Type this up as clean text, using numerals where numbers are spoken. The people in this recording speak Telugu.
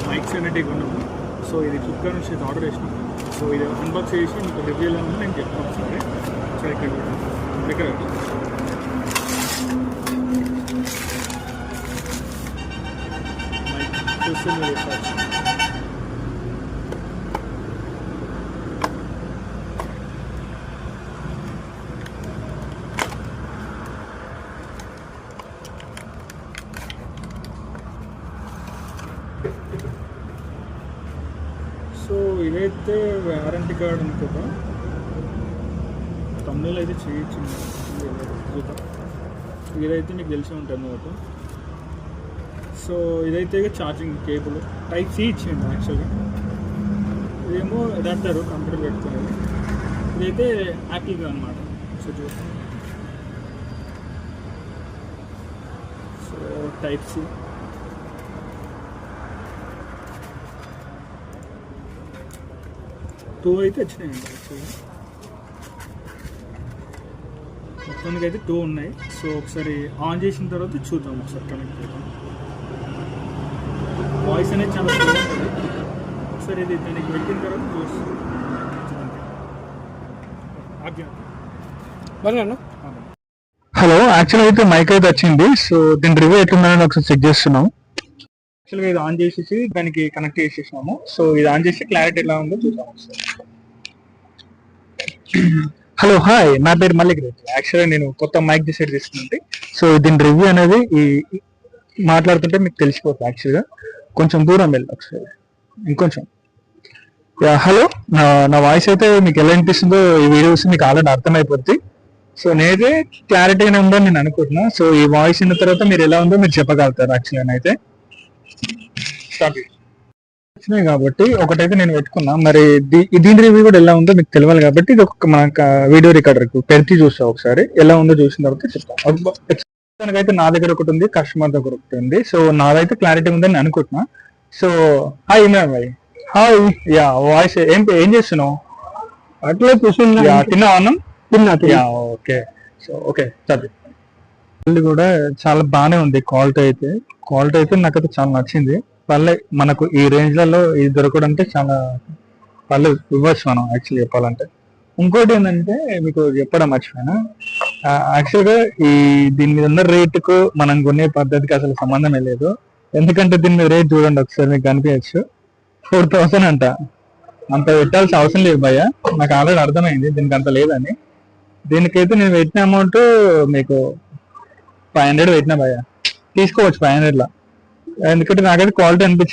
మైక్స్ అనేటివి కొన్నాము. సో ఇది ఫ్లిప్కార్ట్ నుంచి ఆర్డర్ చేసినాం. సో ఇది అన్బాక్స్ చేసి మీకు రివ్యూ ఎలా ఉందో నేను చెప్తాను సరే. సో ఇక్కడ దగ్గర మైక్ చూస్తుంది. సో ఇదైతే వారంటీ కార్డ్ అనుకుంటా. తమిళలో అయితే చేయొచ్చు చూద్దాం. ఇదైతే మీకు తెలిసి ఉంటుంది అన్నమాట. సో ఇదైతే ఛార్జింగ్ కేబుల్ టైప్ సి ఇచ్చింది యాక్చువల్గా. ఇదేమో అడాప్టర్ కంప్యూటర్ పెట్టుకునేది. ఇదైతే యాక్టివ్గా అనమాట. సో చూద్దాం. సో టైప్ సి టూ అయితే వచ్చినాయండి యాక్చువల్గా. మొత్తానికి అయితే 2 ఉన్నాయి. సో ఒకసారి ఆన్ చేసిన తర్వాత చూద్దాం. ఒకసారి కనెక్ట్ చేద్దాం. వాయిస్ అనేది చాలా స్లో ఉంటుంది. ఒకసారి ఇది దానికి పెట్టిన తర్వాత చూస్తాను. హలో, యాక్చువల్గా అయితే మైక్ అయితే వచ్చింది. సో దీని రివ్యూ ఎట్లుందని ఒకసారి చెక్ చేస్తున్నాం. యాక్చువల్గా ఇది ఆన్ చేసేసి దానికి కనెక్ట్ చేసేసినాము. సో ఇది ఆన్ చేసి క్లారిటీ ఎలా ఉందో చూద్దాం ఒకసారి. హలో, హాయ్, నా పేరు మల్లిక్ రెడ్డి. యాక్చువల్గా నేను కొత్త మైక్ డిసైడ్ చేస్తున్నాండి. సో దీని రివ్యూ అనేది ఈ మాట్లాడుతుంటే మీకు తెలిసిపోతుంది. యాక్చువల్గా కొంచెం దూరం వెళ్ళి ఒకసారి ఇంకొంచెం. హలో, నా వాయిస్ అయితే మీకు ఎలా అనిపిస్తుందో ఈ వీడియోస్ మీకు ఆల్రెడీ అర్థమైపోద్ది. సో నేనైతే క్లారిటీగానే ఉందని నేను అనుకుంటున్నా. సో ఈ వాయిస్ విన్న తర్వాత మీరు ఎలా ఉందో మీరు చెప్పగలుగుతారు. యాక్చువల్గా అయితే వచ్చినాయి కాబట్టి ఒకటైతే నేను పెట్టుకున్నా. మరి దీని రివ్యూ కూడా ఎలా ఉందో మీకు తెలియాలి కాబట్టి ఇది ఒక మన వీడియో రికార్డర్ పెడితే చూస్తా. ఒకసారి ఎలా ఉందో చూసిన తర్వాత చెప్తాను. అయితే నా దగ్గర ఒకటి ఉంది, కస్టమర్ దగ్గర ఒకటి ఉంది. సో నాదైతే క్లారిటీ ఉందని అనుకుంటున్నా. సో హాయ్ ఇమ్రాన్ భాయ్. హాయ్. యా, వాయిస్ ఏం చేస్తున్నావు? అట్లా కూర్చున్నా. తిన్నా అన్నం? తిన్నా. ఓకే. సో ఓకే చదివి కూడా చాలా బాగానే ఉంది. క్వాలిటీ అయితే నాకైతే చాలా నచ్చింది. పర్లే, మనకు ఈ రేంజ్లలో ఇది దొరకడం అంటే చాలా పర్లేదు, ఇవ్వచ్చు మనం యాక్చువల్లీ చెప్పాలంటే. ఇంకోటి ఏంటంటే మీకు చెప్పడం మర్చిపోయినా, యాక్చువల్గా దీని మీద ఉన్న రేటుకు మనం కొనే పద్ధతికి అసలు సంబంధమే లేదు. ఎందుకంటే దీని మీద రేట్ చూడండి ఒకసారి, మీకు కనిపించచ్చు. 4000 అంట. అంత పెట్టాల్సిన అవసరం లేదు భయ్య. నాకు ఆల్రెడీ అర్థమైంది దీనికి అంత లేదని. దీనికైతే నేను పెట్టిన అమౌంట్ మీకు 500 పెట్టినా భయ్య. తీసుకోవచ్చు 500లో. ఎందుకంటే నాకైతే క్వాలిటీ అనిపించింది.